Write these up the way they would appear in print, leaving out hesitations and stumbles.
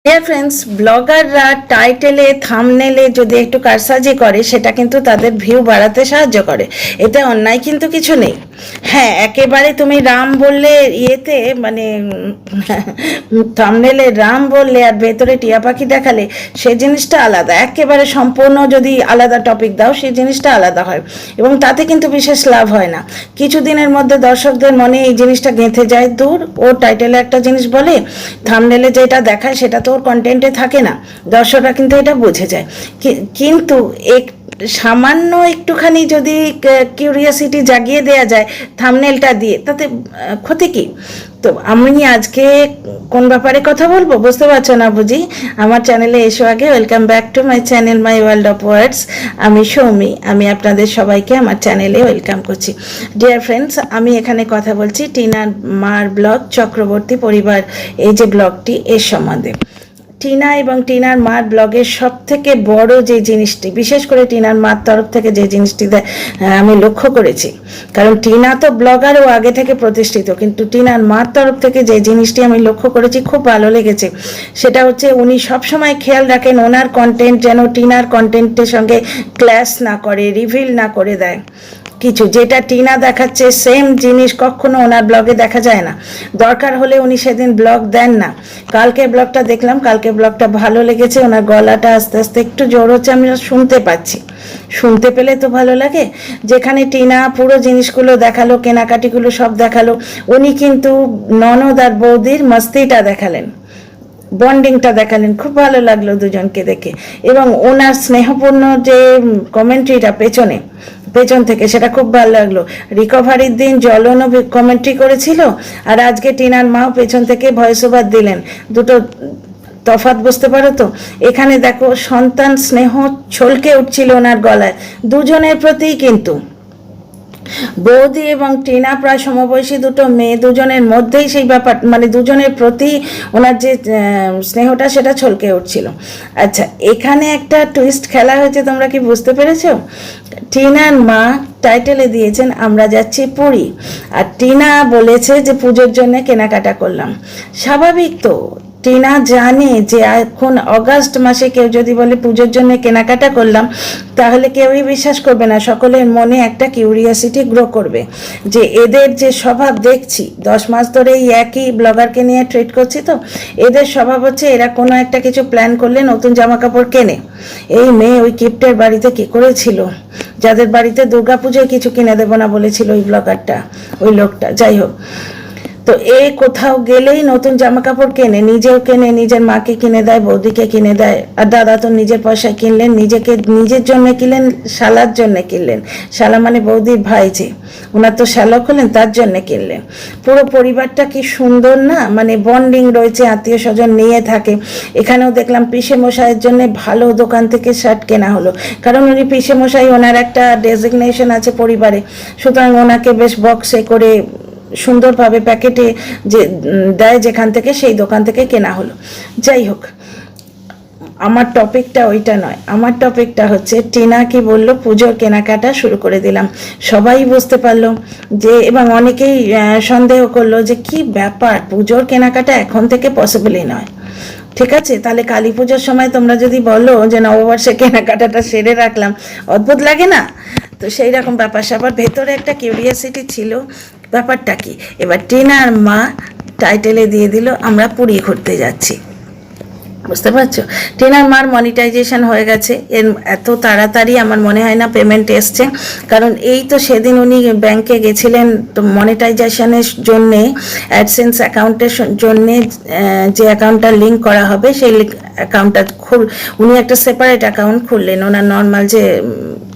Dear friends, ব্লগাররা টাইটেলে থাম্বনেলে যদি একটু কারসাজি করে সেটা কিন্তু তাদের ভিউ বাড়াতে সাহায্য করে। এতে অন্যায় কিন্তু কিছু নেই। হ্যাঁ, একেবারে তুমি রাম বললে ইয়েতে মানে থাম্বনেলে রাম বললে আর ভেতরে টিয়া পাখি দেখালে সেই জিনিসটা আলাদা। একেবারে সম্পূর্ণ যদি আলাদা টপিক দাও সেই জিনিসটা আলাদা হয় এবং তাতে কিন্তু বিশেষ লাভ হয় না। কিছুদিনের মধ্যে দর্শকদের মনে এই জিনিসটা গেঁথে যায়, দূর ও টাইটেলে একটা জিনিস বলে, থাম্বনেলে যেটা দেখায় সেটা তো ওর কন্টেন্টে থাকে না। দর্শকরা কিন্তু এটা বুঝে যায়। কিন্তু সামান্য একটুখানি যদি কিউরিয়াসিটি জাগিয়ে দেয়া যায় থাম্বনেলটা দিয়ে, তাতে ক্ষতি কি? তো আমি আজকে কোন ব্যাপারে কথা বলবো বুঝতে পারছো না বুঝি? আমার চ্যানেলে এসো আগে। Welcome back to my channel my world of words. আমি সৌমি, আমি আপনাদের সবাইকে আমার চ্যানেলে ওয়েলকাম করছি। ডিয়ার ফ্রেন্ডস, আমি এখানে কথা বলছি টিনার মার ব্লগ চক্রবর্তী পরিবার, এই যে ব্লগটি, এর সম্বন্ধে। টিনা এবং টিনার মার ব্লগের সব থেকে বড় যে জিনিসটি, বিশেষ করে টিনার মার তরফ থেকে যে জিনিসটি আমি লক্ষ্য করেছি, কারণ টিনা তো ব্লগার ও আগে থেকে প্রতিষ্ঠিত, কিন্তু টিনার মার তরফ থেকে যে জিনিসটি আমি লক্ষ্য করেছি খুব ভালো লেগেছে, সেটা হচ্ছে উনি সবসময় খেয়াল রাখেন ওনার কন্টেন্ট যেন টিনার কন্টেন্টের সঙ্গে ক্ল্যাশ না করে, রিভিল না করে দেয় কিছু। যেটা টিনা দেখাচ্ছে সেম জিনিস কখনো ওনার ব্লগে দেখা যায় না। দরকার হলে উনি সেদিন ব্লগ দেন না। কালকে ব্লগটা দেখলাম, কালকে ব্লগটা ভালো লেগেছে। ওনার গলাটা আস্তে আস্তে একটু জোর হচ্ছে, আমি শুনতে পাচ্ছি। শুনতে পেলে তো ভালো লাগে। যেখানে টিনা পুরো জিনিসগুলো দেখালো, কেনাকাটিগুলো সব দেখালো, উনি কিন্তু ননদ আর বৌদির মস্তিটা দেখালেন, বন্ডিংটা দেখালেন। খুব ভালো লাগলো দুজনকে দেখে। এবং ওনার স্নেহপূর্ণ যে কমেন্ট্রিটা পেছন থেকে, সেটা খুব ভালো লাগলো। রিকভারির দিন জ্বলনও কমেন্ট্রি করেছিল, আর আজকে টিনার মাও পেছন থেকে ভয়েস ওভার দিলেন। দুটো তফাৎ বুঝতে পারো তো? এখানে দেখো সন্তান স্নেহ ছলকে উঠছিল ওনার গলায়, দুজনের প্রতিই। কিন্তু বৌদি এবং টিনা প্রায় সমবয়সী দুটো মেয়ে, দুজনের মধ্যেই সেই ব্যাপার, মানে দুজনের প্রতি ওনার যে স্নেহটা সেটা ছলকে উঠছিল। আচ্ছা, এখানে একটা টুইস্ট খেলা হয়েছে, তোমরা কি বুঝতে পেরেছো? টিনার মা টাইটেলে দিয়েছেন আমরা যাচ্ছি পুরী, আর টিনা বলেছে যে পুজোর জন্য কেনাকাটা করলাম। স্বাভাবিক তো, টিনা জানে যে এখন অগাস্ট মাসে কেউ যদি বলে পুজোর জন্য কেনাকাটা করলাম, তাহলে কেউই বিশ্বাস করবে না। সকলের মনে একটা কিউরিয়াসিটি গ্রো করবে যে এদের যে স্বভাব দেখছি, 10 মাস ধরে এই একই ব্লগারকে নিয়ে ট্রিট করছি, তো এদের স্বভাব হচ্ছে এরা কোনো একটা কিছু প্ল্যান করলে নতুন জামা কাপড় কেনে। এই মেয়ে ওই কিপ্টের বাড়িতে কি করেছিল, যাদের বাড়িতে দুর্গাপুজোয় কিছু কিনে দেবো না বলেছিল ওই ব্লগারটা, ওই লোকটা। যাই হোক, তো এ কোথাও গেলেই নতুন জামা কাপড় কেনে, নিজেও কেনে, নিজের মাকে কিনে দেয়, বৌদিকে কিনে দেয়। আর দাদা তো নিজের পয়সায় কিনলেন, নিজের জন্য কিনলেন, শালার জন্য কিনলেন। শালা মানে বৌদির ভাই, যে ওনার তো শ্যালক হলেন, তার জন্য কিনলেন। পুরো পরিবারটা কি সুন্দর না, মানে বন্ডিং রয়েছে, আত্মীয় স্বজন নিয়ে থাকে। এখানেও দেখলাম পিসে মশাইয়ের জন্য ভালো দোকান থেকে শার্ট কেনা হলো, কারণ উনি পিসে মশাই, ওনার একটা ডেজিগনেশন আছে পরিবারে, সুতরাং ওনাকে বেশ বক্সে করে সুন্দরভাবে প্যাকেটে যে দেয় যেখান থেকে, সেই দোকান থেকে কেনা হলো। যাই হোক, আমার টপিকটা ওইটা নয়। আমার টপিকটা হচ্ছে টিনা কি বললো, পুজোর কেনাকাটা শুরু করে দিলাম। সবাই বুঝতে পারলো যে, এবং অনেকেই সন্দেহ করলো যে কি ব্যাপার, পুজোর কেনাকাটা এখন থেকে পসিবলই নয়। ঠিক আছে, তাহলে কালী পুজোর সময় তোমরা যদি বলো যে নববর্ষে কেনাকাটাটা সেরে রাখলাম, অদ্ভুত লাগে না? তো সেই রকম ব্যাপার স্যাপার, ভেতরে একটা কিউরিয়াসিটি ছিল, ব্যাপারটা কি। এবার টিনার মা টাইটেলে দিয়ে দিল আমরা পুরী ঘুরতে যাচ্ছি। বুঝতে পারছো? টিনার মার মনিটাইজেশন হয়ে গেছে। এর এত তাড়াতাড়ি আমার মনে হয় না পেমেন্ট এসছে, কারণ এই তো সেদিন উনি ব্যাংকে গেছিলেন, তো মনিটাইজেশনের জন্যে, অ্যাডসেন্স অ্যাকাউন্টের জন্যে যে অ্যাকাউন্টটা লিঙ্ক করা হবে, সেই অ্যাকাউন্টটা উনি একটা সেপারেট অ্যাকাউন্ট খুললেন। ওনার নর্মাল যে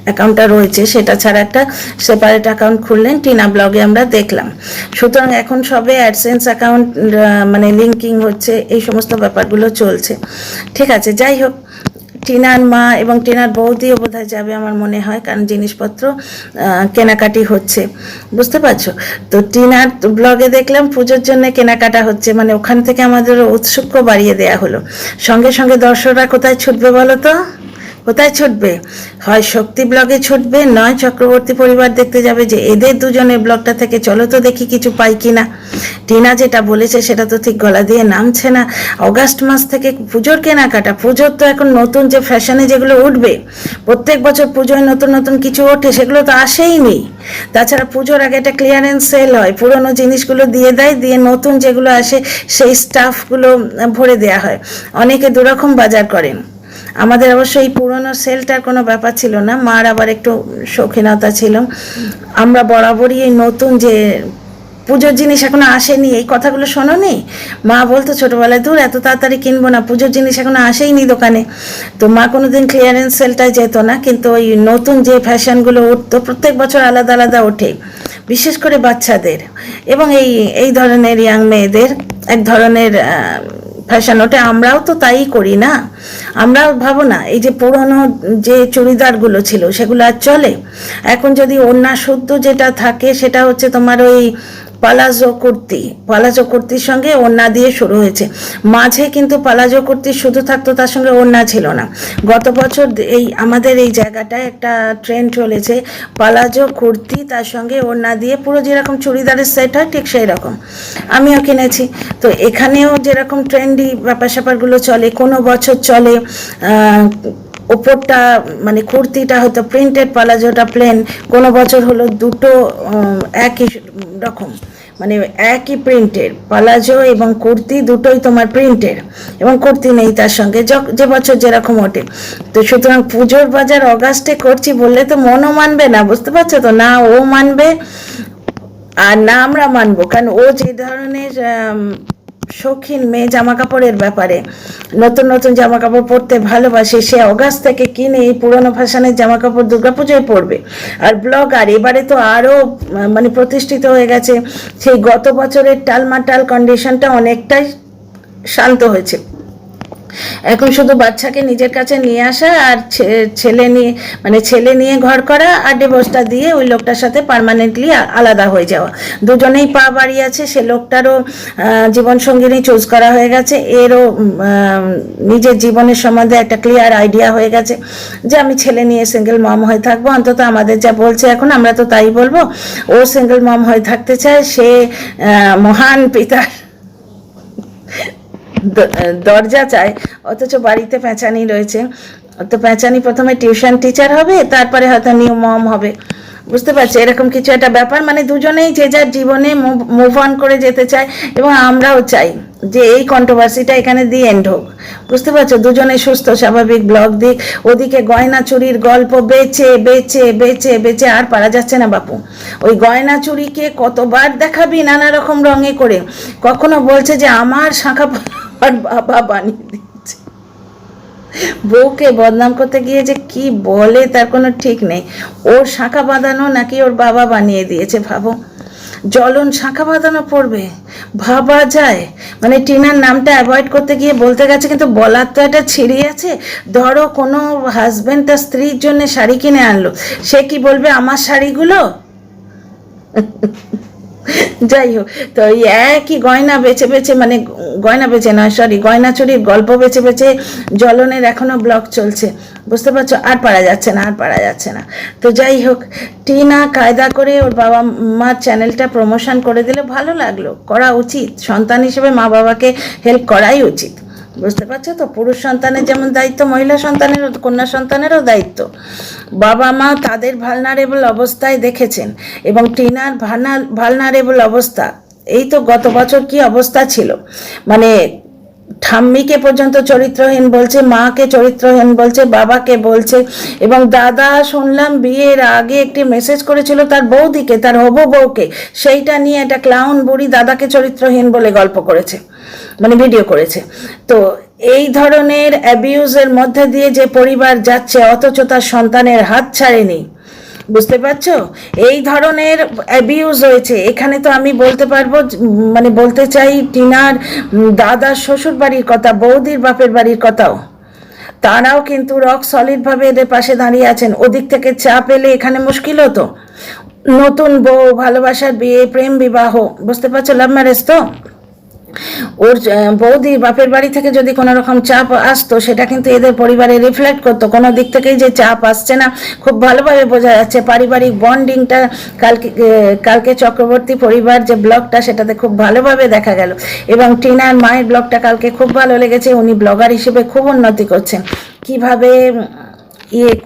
অ্যাকাউন্টটা রয়েছে সেটা ছাড়া একটা সেপারেট অ্যাকাউন্ট খুললেন, টিনা ব্লগে আমরা দেখলাম। সুতরাং এখন সবে অ্যাডসেন্স অ্যাকাউন্ট মানে লিঙ্কিং হচ্ছে, এই সমস্ত ব্যাপারগুলো চলছে। ঠিক আছে, যাই হোক, টিনার মা এবং টিনার বৌদিও বোধহয় যাবে আমার মনে হয়, কারণ জিনিসপত্র কেনাকাটি হচ্ছে। বুঝতে পারছো? তো টিনার ব্লগে দেখলাম পুজোর জন্য কেনাকাটা হচ্ছে, মানে ওখান থেকে আমাদের উৎসুক বাড়িয়ে দেয়া হলো। সঙ্গে সঙ্গে দর্শকরা কোথায় ছুটবে বলো তো? কোথায় ছুটবে? হয় শক্তি ব্লগে ছুটবে, নয় চক্রবর্তী পরিবার দেখতে যাবে যে এদের দুজনের ব্লগটা থেকে চলো তো দেখি কিছু পাই কিনা। টিনা যেটা বলেছে সেটা তো ঠিক গলা দিয়ে নামছে না। অগাস্ট মাস থেকে পুজোর কেনাকাটা, পুজোর তো এখন নতুন যে ফ্যাশনে যেগুলো উঠবে, প্রত্যেক বছর পুজোয় নতুন নতুন কিছু ওঠে, সেগুলো তো আসেই নেই। তাছাড়া পুজোর আগে একটা ক্লিয়ারেন্স সেল হয়, পুরনো জিনিসগুলো দিয়ে দেয়, দিয়ে নতুন যেগুলো আসে সেই স্টাফগুলো ভরে দেওয়া হয়। অনেকে দুরকম বাজার করেন। আমাদের অবশ্য এই পুরনো সেলটার কোনো ব্যাপার ছিল না, মার আবার একটু শৌখিনতা ছিল। আমরা বরাবরই এই নতুন যে পুজোর জিনিস এখনো আসেনি, এই কথাগুলো শোনোনি? মা বলতো ছোটবেলায়, দূর এত তাড়াতাড়ি কিনবো না, পুজোর জিনিস এখনো আসেইনি দোকানে। তো মা কোনোদিন ক্লিয়ারেন্স সেলটায় যেত না, কিন্তু ওই নতুন যে ফ্যাশনগুলো উঠতো প্রত্যেক বছর আলাদা আলাদা ওঠে, বিশেষ করে বাচ্চাদের এবং এই এই ধরনের ইয়াং মেয়েদের এক ধরনের ফ্যাশন ওঠে। আমরাও তো তাই করি না? আমরাও ভাবো না এই যে পুরনো যে চুড়িদারগুলো ছিল সেগুলো আর চলে? এখন যদি ওড়না শুদ্ধ যেটা থাকে সেটা হচ্ছে তোমার ওই পালাজো কুর্তি, পালাজো কুর্তির সঙ্গে ওড়না দিয়ে শুরু হয়েছে। মাঝে কিন্তু পালাজো কুর্তি শুধু থাকতো, তার সঙ্গে ওড়না ছিল না। গত বছর এই আমাদের এই জায়গাটায় একটা ট্রেন্ড চলেছে, পালাজো কুর্তি তার সঙ্গে ওড়না দিয়ে পুরো যেরকম চুড়িদারের সেট হয় ঠিক সেই রকম। আমিও কিনেছি। তো এখানেও যেরকম ট্রেন্ডি ব্যাপার স্যাপারগুলো চলে, কোনো বছর চলে ওপরটা মানে কুর্তিটা হয়তো প্রিন্টেড, পালাজোটা প্লেন। কোনো বছর হলো দুটো একই রকম, মানে একই প্রিন্টের পালাজো এবং কুর্তি দুটোই তোমার প্রিন্টের, এবং কুর্তি নেই তার সঙ্গে, যে বছর যেরকম ওঠে। তো সুতরাং পুজোর বাজার অগাস্টে করছি বললে তো মনও মানবে না, বুঝতে পারছো তো? না ও মানবে আর না আমরা মানবো, কারণ ও যে ধরনের শৌখিন মেয়ে জামা কাপড়ের ব্যাপারে, নতুন নতুন জামা কাপড় পরতে ভালোবাসে, সে অগাস্ট থেকে কিনে এই পুরনো ফ্যাশনের জামা কাপড় দুর্গাপুজোয় পরবে। আর ব্লগার এবারে তো আরও মানে প্রতিষ্ঠিত হয়ে গেছে, সেই গত বছরের টালমাটাল কন্ডিশনটা অনেকটাই শান্ত হয়েছে। এখন শুধু বাচ্চাকে নিজের কাছে নিয়ে আসা আর ছেলে নিয়ে ঘর করা আর ডিভোর্সটা দিয়ে ওই লোকটার সাথে পার্মানেন্টলি আলাদা হয়ে যাওয়া। দুজনেই পা বাড়িয়েছে, সে লোকটারও জীবনসঙ্গিনী চুজ করা হয়ে গেছে, এরও নিজের জীবনের সম্বন্ধে একটা ক্লিয়ার আইডিয়া হয়ে গেছে যে আমি ছেলে নিয়ে সিঙ্গেল মম হয়ে থাকবো। অন্তত আমাদের যা বলছে এখন আমরা তো তাই বলবো। ও সিঙ্গেল মম হয়ে থাকতে চায়, সে মহান পিতার দরজা চায়, অথচ বাড়িতে প্যাঁচানি রয়েছে। তো প্যাঁচানি প্রথমে টিউশন টিচার হবে, তারপরে হয়তো নিউ মম হবে, বুঝতে পারছি এরকম কিছু একটা ব্যাপার। মানে দুজনেই যে যার জীবনে মুভ অন করে যেতে চায়, এবং আমরাও চাই যে এই কন্ট্রোভার্সিটা এখানে দিয়ে এন্ড হোক, বুঝতে পারছো? দুজনে সুস্থ স্বাভাবিক ব্লগ দিক। ওদিকে গয়না চুরির গল্প বেচে বেচে বেচে বেচে আর পারা যাচ্ছে না বাপু। ওই গয়না চুরিকে কতবার দেখাবি নানা রকম রঙে করে। কখনো বলছে যে আমার শাঁখা আর বাবা বানিয়ে দিচ্ছে। বউকে বদনাম করতে গিয়ে যে কি বলে তার কোনো ঠিক নেই। ওর শাঁখা বাঁধানো নাকি ওর বাবা বানিয়ে দিয়েছে, ভাবো। জ্বলন শাঁখা বাঁধানো পড়বে, ভাবা যায়? মানে টিনার নামটা অ্যাভয়েড করতে গিয়ে বলতে গেছে, কিন্তু বলার তো একটা ছিঁড়ি আছে। ধরো কোনো হাজব্যান্ড তার স্ত্রীর জন্য শাড়ি কিনে আনলো, সে কি বলবে আমার শাড়িগুলো? যাই হোক, তো এই একই গয়না বেচে বেচে, মানে গয়না বেচে নয় সরি, গয়না চুরির গল্প বেচে বেচে জ্বলনের এখনো ব্লগ চলছে, বুঝতে পারছো? আর পারা যাচ্ছে না, আর পারা যাচ্ছে না। তো যাই হোক, টিনা কায়দা করে ওর বাবা মার চ্যানেলটা প্রমোশন করে দিলে ভালো লাগলো, করা উচিত। সন্তান হিসেবে মা বাবাকে হেল্প করাই উচিত, বুঝতে পারছো তো? পুরুষ সন্তানের যেমন দায়িত্ব, মহিলা সন্তানেরও, কন্যা সন্তানেরও দায়িত্ব। বাবা মা তাদের ভালনারেবল অবস্থায় দেখেছেন, এবং টিনার ভালনারেবল অবস্থা এই তো গত বছর কি অবস্থা ছিল, মানে ঠাম্মিকে পর্যন্ত চরিত্রহীন বলছে, মাকে চরিত্রহীন বলছে, বাবাকে বলছে। এবং দাদা শুনলাম বিয়ের আগে একটি মেসেজ করেছিল তার বৌদিকে, তার হবু বউকে, সেইটা নিয়ে একটা ক্লাউন বুড়ি দাদাকে চরিত্রহীন বলে গল্প করেছে, মানে ভিডিও করেছে। তো এই ধরনের অ্যাবিউজের মধ্যে দিয়ে যে পরিবার যাচ্ছে, অথচ তার সন্তানের হাত ছাড়েনি, বুঝতে পারছো? এই ধরনের অ্যাবিউজ হয়েছে। এখানে তো আমি বলতে পারবো, মানে বলতে চাই টিনার দাদার শ্বশুর বাড়ির কথা, বৌদির বাপের বাড়ির কথাও। তারাও কিন্তু রক সলিডভাবে এদের পাশে দাঁড়িয়ে আছেন। ওদিক থেকে চাপ এলে এখানে মুশকিল হতো। নতুন বউ, ভালোবাসার বিয়ে, প্রেম বিবাহ, বুঝতে পারছো? লাভ ম্যারেজ তো। ওর বৌদির বাপের বাড়ি থেকে যদি কোনো রকম চাপ আসতো সেটা কিন্তু এদের পরিবারে রিফ্লেক্ট করতো। কোনো দিক থেকেই যে চাপ আসছে না খুব ভালোভাবে বোঝা যাচ্ছে। পারিবারিক বন্ডিংটা কালকে চক্রবর্তী পরিবার যে ব্লগটা সেটাতে খুব ভালোভাবে দেখা গেল। এবং টিনার মায়ের ব্লগটা কালকে খুব ভালো লেগেছে। উনি ব্লগার হিসেবে খুব উন্নতি করছেন, কিভাবে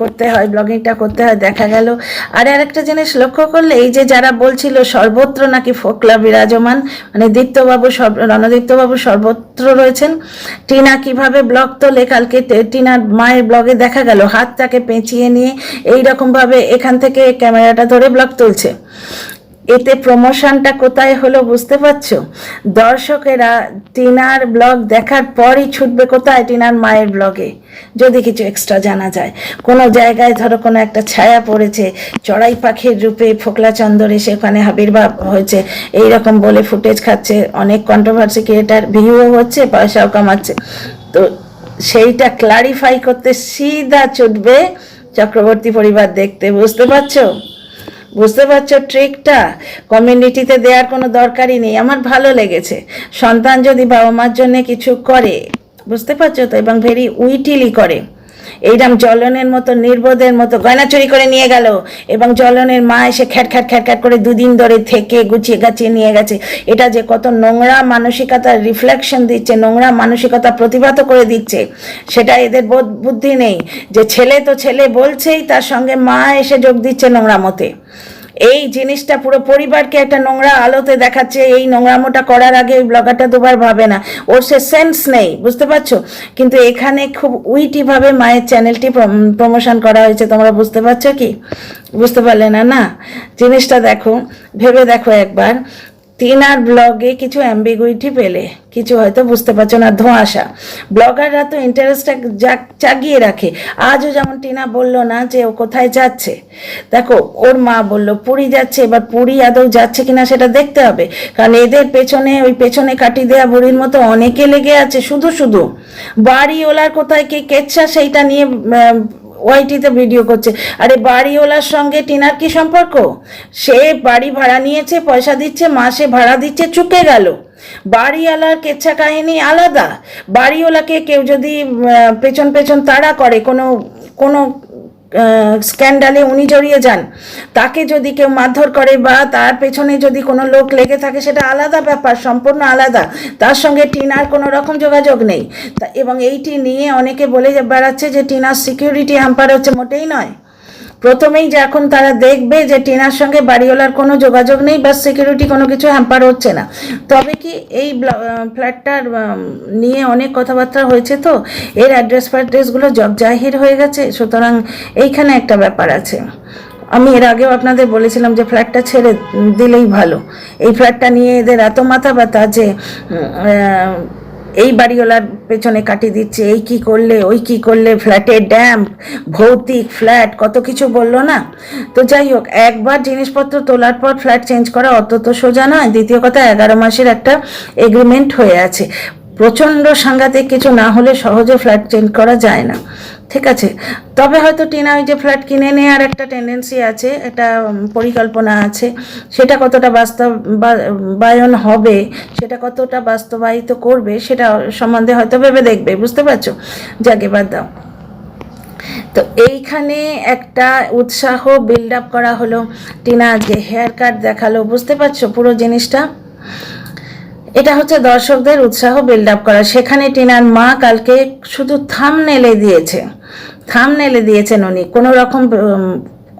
করতে হয়, ব্লগিংটা করতে হয় দেখা গেল। আর একটা জিনিস লক্ষ্য করলে, এই যে যারা বলছিল সর্বত্র নাকি ফোকলা বিরাজমান, মানে রণদীপ্তবাবু সর্বত্র রয়েছেন, টিনা কিভাবে ব্লগ তোলে কালকে টিনার মায়ের ব্লগে দেখা গেল হাতটাকে পেঁচিয়ে নিয়ে এইরকমভাবে এখান থেকে ক্যামেরাটা ধরে ব্লগ তুলছে। এতে প্রমোশনটা কোথায় হলো বুঝতে পারছো? দর্শকেরা টিনার ব্লগ দেখার পরই ছুটবে কোথায়? টিনার মায়ের ব্লগে। যদি কিছু এক্সট্রা জানা যায়, কোনো জায়গায় ধরো কোনো একটা ছায়া পড়েছে, চড়াই পাখির রূপে ফোকলা চন্দর এসে ওখানে আবির্ভাব হয়েছে, এইরকম বলে ফুটেজ খাচ্ছে, অনেক কন্ট্রোভার্সি ক্রিয়েটার, ভিউও হচ্ছে, পয়সাও কামাচ্ছে। তো সেইটা ক্লারিফাই করতে সিধা ছুটবে চক্রবর্তী পরিবার দেখতে। বুঝতে পারছো ট্রিকটা? কমিউনিটিতে দেওয়ার কোনো দরকারই নেই। আমার ভালো লেগেছে। সন্তান যদি বাবা মার জন্য কিছু করে, বুঝতে পারছো তো, এবং ভেরি উইটিলি করে, এইরকম জ্বলনের মতো নির্বোধের মতো গয়না চুরি করে নিয়ে গেল এবং জ্বলনের মা এসে খ্যাট করে দুদিন ধরে থেকে গুছিয়ে গাছিয়ে নিয়ে গেছে, এটা যে কত নোংরা মানসিকতার রিফ্লেকশন দিচ্ছে, নোংরা মানসিকতা প্রতিভাত করে দিচ্ছে, সেটা এদের বুদ্ধি নেই। যে ছেলে তো ছেলে বলছেই, তার সঙ্গে মা এসে যোগ দিচ্ছে নোংরামতে। এই জিনিসটা পুরো পরিবারকে একটা নোংরা আলোতে দেখাচ্ছে। এই নোংরামোটা করার আগে ওই ব্লগারটা দুবার ভাবে না, ওর সে সেন্স নেই, বুঝতে পারছো? কিন্তু এখানে খুব উইটিভাবে মায়ের চ্যানেলটি প্রমোশন করা হয়েছে। তোমরা বুঝতে পারছো কি? বুঝতে পারলে না? না, জিনিসটা দেখো, ভেবে দেখো একবার। টিনার ব্লগে কিছু অ্যাম্বিগুইটি পেলে, কিছু হয়তো বুঝতে পারছো না, ধোঁয়াশা। ব্লগাররা তো ইন্টারেস্টটা জাগিয়ে রাখে। আজও যেমন টিনা বললো না যে ও কোথায় যাচ্ছে, দেখো ওর মা বললো পুরী যাচ্ছে, এবার পুরী আদৌ যাচ্ছে কিনা সেটা দেখতে হবে। কারণ এদের পেছনে, ওই পেছনে কাটি দেয়া বুড়ির মতো অনেকে লেগে আছে। শুধু বাড়িওয়ালার কোথায় কে কেচ্ছা সেইটা নিয়ে ওয়াইটিতে ভিডিও করছে। আরে বাড়িওয়ালার সঙ্গে টিনার কি সম্পর্ক? সে বাড়ি ভাড়া নিয়েছে, পয়সা দিচ্ছে, মাসে ভাড়া দিচ্ছে, চুকে গেল। বাড়িওয়ালার কেচ্ছা কাহিনী আলাদা। বাড়িওয়ালাকে কেউ যদি পেছন তাড়া করে, কোনো স্ক্যান্ডালে উনি জড়িয়ে যান, তাকে যদি কেউ মারধর করে বা তার পেছনে যদি কোনো লোক লেগে থাকে, সেটা আলাদা ব্যাপার, সম্পূর্ণ আলাদা। তার সঙ্গে টিনার কোনো রকম যোগাযোগ নেই। এবং এইটি নিয়ে অনেকে বলে বেড়াচ্ছে যে টিনার সিকিউরিটি হ্যাম্পার হচ্ছে। মোটেই নয়। প্রথমেই যখন তারা দেখবে যে টিনার সঙ্গে বাড়িওয়ালার কোনো যোগাযোগ নেই বা সিকিউরিটি কোনো কিছু হ্যাম্পার হচ্ছে না, তবে কি এই ফ্ল্যাটটার নিয়ে অনেক কথাবার্তা হয়েছে, তো এর অ্যাড্রেসগুলো জগজাহির হয়ে গেছে। সুতরাং এইখানে একটা ব্যাপার আছে। আমি এর আগেও আপনাদের বলেছিলাম যে ফ্ল্যাটটা ছেড়ে দিলেই ভালো। এই ফ্ল্যাটটা নিয়ে এদের এত মাথা ব্যথা যে এই বাড়িওয়ালার পেছনে কাটিয়ে দিচ্ছে, এই কি করলে, ওই কি করলে, ফ্ল্যাটের ড্যাম্প, ভৌতিক ফ্ল্যাট, কত কিছু বললো না। তো যাই হোক, একবার জিনিসপত্র তোলার পর ফ্ল্যাট চেঞ্জ করা অত তো সোজা নয়। দ্বিতীয় কথা, 11 মাসের একটা এগ্রিমেন্ট হয়ে আছে। প্রচণ্ড সাংঘাতিক কিছু না হলে সহজে ফ্ল্যাট চেঞ্জ করা যায় না, ঠিক আছে? তবে হয়তো টিনা ওই যে ফ্ল্যাট কিনে নেওয়ার একটা টেন্ডেন্সি আছে, একটা পরিকল্পনা আছে, সেটা কতটা বাস্তবায়ন হবে, সেটা কতটা বাস্তবায়িত করবে, সেটা সম্বন্ধে হয়তো ভেবে দেখবে, বুঝতে পারছো? যাকে বাদ দাও। তো এইখানে একটা উৎসাহ বিল্ড আপ করা হলো। টিনা আজকে হেয়ার কাট দেখালো, বুঝতে পারছো পুরো জিনিসটা? এটা হচ্ছে দর্শকদের উৎসাহ বিল্ড আপ করা। সেখানে টিনার মা কালকে শুধু থাম্বনেলে দিয়েছেন উনি, কোনো রকম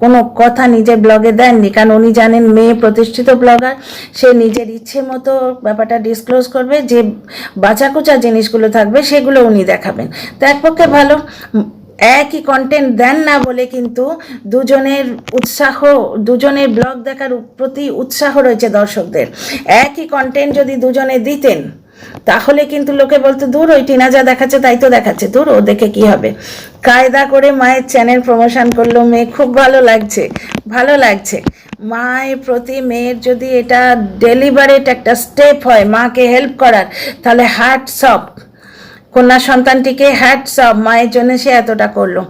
কোনো কথা নিজের ব্লগে দেননি। কারণ উনি জানেন মেয়ে প্রতিষ্ঠিত ব্লগার, সে নিজের ইচ্ছে মতো ব্যাপারটা ডিসক্লোজ করবে, যে বাঁচাকুচা জিনিসগুলো থাকবে সেগুলো উনি দেখাবেন। তো এক পক্ষে ভালো, একই কন্টেন্ট দেন না বলে কিন্তু দুজনের ব্লগ দেখার প্রতি উৎসাহ রয়েছে দর্শকদের। একই কন্টেন্ট যদি দুজনে দিতেন, তাহলে কিন্তু লোকে বলতো দূর, ওই টিনা যা দেখাচ্ছে তাই তো দেখাচ্ছে, দূর ও দেখে কি হবে। কায়দা করে মায়ের চ্যানেল প্রমোশন করলো মেয়ে, খুব ভালো লাগছে। মায়ের প্রতি মেয়ের যদি এটা ডেলিভারেট একটা স্টেপ হয় মাকে হেল্প করার, তাহলে হ্যাটস অফ কন্যা সন্তানটিকে, হ্যাটস অফ। মায়ের জন্য সে এতটা করলো।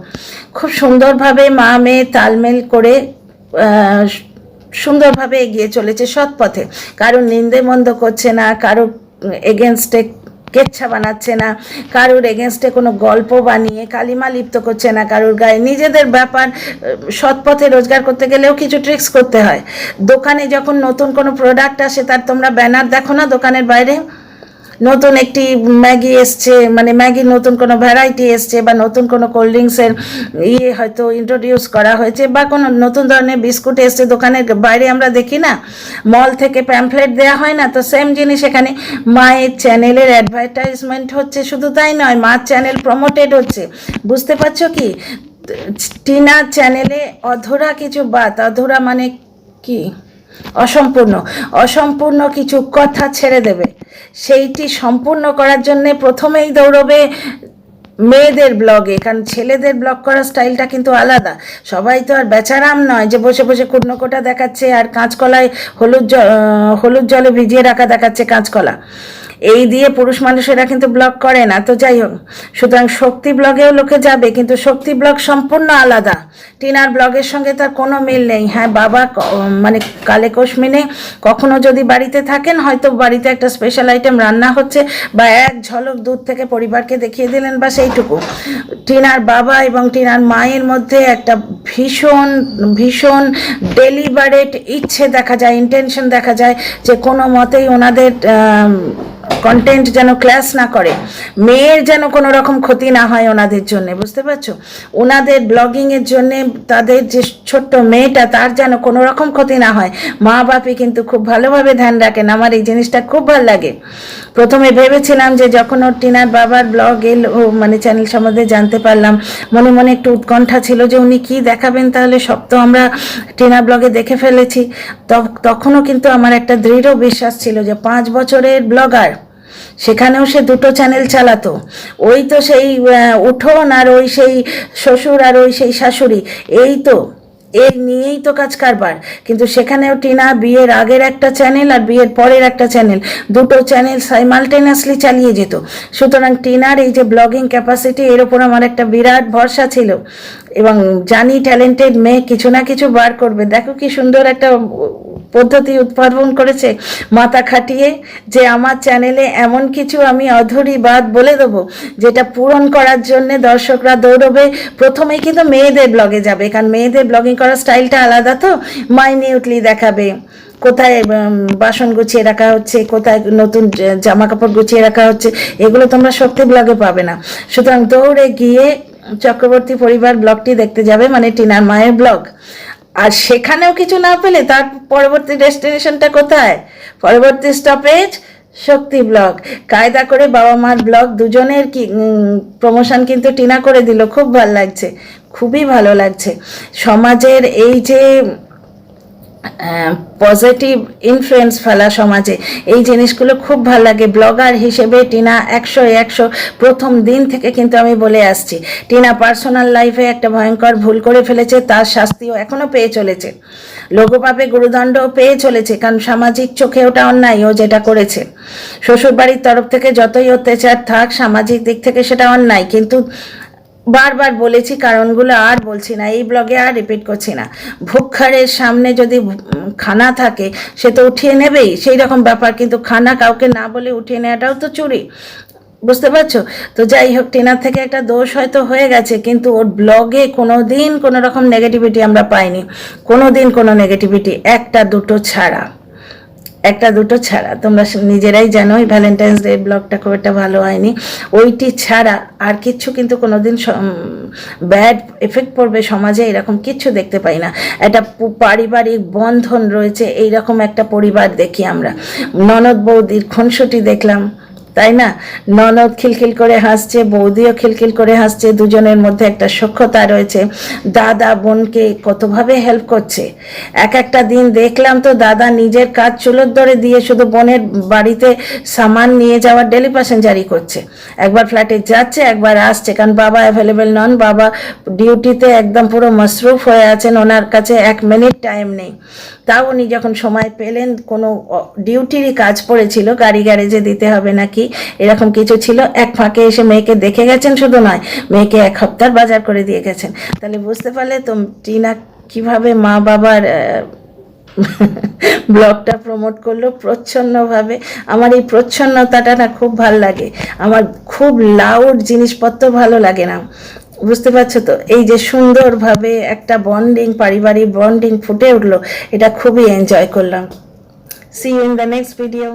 খুব সুন্দরভাবে মা মেয়ে তালমেল করে সুন্দরভাবে এগিয়ে চলেছে সৎ পথে। কারোর নিন্দে মন্দ করছে না, কারোর এগেনস্টে কেচ্ছা বানাচ্ছে না, কারুর এগেনস্টে কোনো গল্প বানিয়ে কালিমা লিপ্ত করছে না কারুর গায়ে। নিজেদের ব্যাপার, সৎ পথে রোজগার করতে গেলেও কিছু ট্রিক্স করতে হয়। দোকানে যখন নতুন কোনো প্রোডাক্ট আসে তার তোমরা ব্যানার দেখো না দোকানের বাইরে, নতুন একটি ম্যাগি এসছে, মানে ম্যাগির নতুন কোনো ভ্যারাইটি এসছে, বা নতুন কোনো কোল্ড ড্রিঙ্কসের হয়তো ইন্ট্রোডিউস করা হয়েছে, বা কোনো নতুন ধরনের বিস্কুট এসছে, দোকানের বাইরে আমরা দেখি না, মল থেকে প্যাম্পলেট দেওয়া হয় না? তো সেম জিনিস এখানে, মায়ের চ্যানেলের অ্যাডভার্টাইজমেন্ট হচ্ছে, শুধু তাই নয়, মার চ্যানেল প্রমোটেড হচ্ছে। বুঝতে পারছো কি? টিনার চ্যানেলে অধরা কিছু বাত, অধরা মানে কি, অসম্পূর্ণ কিছু কথা ছেড়ে দেবে, সেইটি সম্পূর্ণ করার জন্য প্রথমেই দৌড়বে মেয়েদের ব্লগে। কারণ ছেলেদের ব্লগ করার স্টাইলটা কিন্তু আলাদা। সবাই তো আর বেচারাম নয় যে বসে বসে কুটনোকোটা দেখাচ্ছে আর কাঁচকলায় হলুদ জলে ভিজিয়ে রাখা দেখাচ্ছে কাঁচকলা। এই দিয়ে পুরুষ মানুষেরা কিন্তু ব্লগ করে না। তো যাই হোক, সুতরাং শক্তি ব্লগেও লোকে যাবে, কিন্তু শক্তি ব্লগ সম্পূর্ণ আলাদা, টিনার ব্লগের সঙ্গে তার কোনো মিল নেই। হ্যাঁ, বাবা মানে কালে কোশমিনে কখনো যদি বাড়িতে থাকেন, হয়তো বাড়িতে একটা স্পেশাল আইটেম রান্না হচ্ছে, বা এক ঝলক দূর থেকে পরিবারকে দেখিয়ে দিলেন, বা সেইটুকু। টিনার বাবা এবং টিনার মায়ের মধ্যে একটা ভীষণ ডেলিবারেট ইচ্ছে দেখা যায়, ইন্টেনশন দেখা যায়, যে কোনো মতেই ওনাদের কন্টেন্ট যেন ক্লাস না করে, মেয়ের যেন কোনো রকম ক্ষতি না হয় ওনাদের জন্য। বুঝতে পারছো? ওনাদের ব্লগিংয়ের জন্যে তাদের যে ছোট্ট মেয়েটা, তার যেন কোনো রকম ক্ষতি না হয়। মা বাপি কিন্তু খুব ভালোভাবে ধ্যান রাখেন। আমার এই জিনিসটা খুব ভালো লাগে। প্রথমে ভেবেছিলাম যে যখন ওর টিনার বাবার ব্লগ এলো, মানে চ্যানেল সম্বন্ধে জানতে পারলাম, মনে মনে একটু উৎকণ্ঠা ছিল যে উনি কি দেখাবেন, তাহলে সব তো আমরা টিনার ব্লগে দেখে ফেলেছি। তখনও কিন্তু আমার একটা দৃঢ় বিশ্বাস ছিল যে 5 বছরের ব্লগার, সেখানেও সে 2টো চ্যানেল চালাতো। ওই তো সেই উঠোন, আর ওই সেই শ্বশুর, আর ওই সেই শাশুড়ি, এই তো এই নিয়েই তো কাজ কারবার। কিন্তু সেখানেও টিনা বিয়ের আগের একটা চ্যানেল আর বিয়ের পরের একটা চ্যানেল, 2টো চ্যানেল সাইমালটেনিয়াসলি চালিয়ে যেত। সুতরাং টিনার এই যে ব্লগিং ক্যাপাসিটি, এর ওপর আমার একটা বিরাট ভরসা ছিল, এবং জানি ট্যালেন্টেড মেয়ে কিছু না কিছু বার করবে। দেখো কি সুন্দর একটা পদ্ধতি উদ্ভাবন করেছে মাথা খাটিয়ে, যে আমার চ্যানেলে এমন কিছু আমি অধরি বাদ বলে দেবো যেটা পূরণ করার জন্য দর্শকরা দৌড়বে। প্রথমেই কিন্তু মেয়েদের ব্লগে যাবে, কারণ মেয়েদের ব্লগিং করার স্টাইলটা আলাদা, তো মাইনিউটলি দেখাবে কোথায় বাসন গুছিয়ে রাখা হচ্ছে, কোথায় নতুন জামা কাপড় গুছিয়ে রাখা হচ্ছে, এগুলো তোমরা শক্তি ব্লগে পাবে না। সুতরাং দৌড়ে গিয়ে চক্রবর্তী পরিবার ব্লগটি দেখতে যাবে, মানে টিনার মায়ের ব্লগ। আর সেখানেও কিছু না পেলে তার পরবর্তী ডেস্টিনেশনটা কোথায়? পরবর্তী স্টপেজ শক্তি ব্লগ। কায়দা করে বাবা মার ব্লগ দুজনের কি প্রমোশন কিন্তু টিনা করে দিল। খুব ভালো লাগছে, খুবই ভালো লাগছে। সমাজের এই যে পজিটিভ ইনফ্লুয়েন্স ফেলা সমাজে, এই জিনিসগুলো খুব ভালো লাগে। ব্লগার হিসেবে টিনা 100 প্রথম দিন থেকে কিন্তু আমি বলে আসছি, টিনা পার্সোনাল লাইফে একটা ভয়ঙ্কর ভুল করে ফেলেছে, তার শাস্তিও এখনো পেয়ে চলেছে, লঘুপাপে গুরুদণ্ডও পেয়ে চলেছে। কারণ সামাজিক চোখে ওটা অন্যায়, ও যেটা করেছে। শ্বশুরবাড়ির তরফ থেকে যতই অত্যাচার থাক, সামাজিক দিক থেকে সেটা অন্যায়। কিন্তু বারবার বলেছি, কারণগুলো আর বলছি না, এই ব্লগে আর রিপিট করছি না। ভুক্ষারের সামনে যদি খানা থাকে, সে তো উঠিয়ে নেবেই, সেই রকম ব্যাপার। কিন্তু খানা কাউকে না বলে উঠিয়ে নেওয়াটাও তো চুরি। বুঝতে পারছো? তো যাই হোক, টিনার থেকে একটা দোষ হয়তো হয়ে গেছে, কিন্তু ওর ব্লগে কোনো দিন কোনো রকম নেগেটিভিটি আমরা পাইনি, কোনো দিন কোনো নেগেটিভিটি, একটা দুটো ছাড়া। তোমরা নিজেরাই জানো এই ভ্যালেন্টাইন্স ডে ব্লগটা খুব একটা ভালো হয়নি। ওইটি ছাড়া আর কিচ্ছু কিন্তু কোনোদিন ব্যাড এফেক্ট পড়বে সমাজে এরকম কিচ্ছু দেখতে পাই না। একটা পারিবারিক বন্ধন রয়েছে, এইরকম একটা পরিবার দেখি আমরা। ননদ বৌদির খুনসুটি দেখলাম, তাই না? ননদ খিলখিল করে হাসছে, বৌদিও খিলখিল করে হাসছে, দুজনের মধ্যে একটা সখ্যতা রয়েছে। দাদা বোনকে কতভাবে হেল্প করছে। একটা দিন দেখলাম তো, দাদা নিজের কাজ চুলোর ধরে দিয়ে শুধু বোনের বাড়িতে সামান নিয়ে যাওয়ার ডেলি প্যাসেঞ্জারি করছে। একবার ফ্ল্যাটে যাচ্ছে, একবার আসছে, কারণ বাবা অ্যাভেলেবেল নন, বাবা ডিউটিতে একদম পুরো মসরুফ হয়ে আছেন, ওনার কাছে 1 মিনিট টাইম নেই। তাও উনি যখন সময় পেলেন, কোনো ডিউটিরই কাজ পড়েছিল, গাড়ি গ্যারেজে দিতে হবে নাকি এরকম কিছু ছিল, এক ফাঁকে এসে মেয়েকে দেখে গেছেন। শুধু নয়, মেয়েকে 1 সপ্তাহ বাজার করে দিয়ে গেছেন। তাহলে বুঝতে পারলে তো টিনা কিভাবে মা বাবার ব্লগটা প্রমোট করলো প্রচ্ছন্নভাবে। আমার এই প্রচ্ছন্নতাটা না খুব ভাল লাগে। আমার খুব লাউড জিনিসপত্র ভালো লাগে না, বুঝতে পারছো তো? এই যে সুন্দরভাবে একটা বন্ডিং, পারিবারিক বন্ডিং ফুটে উঠলো, এটা খুবই এনজয় করলাম। See you in the next video.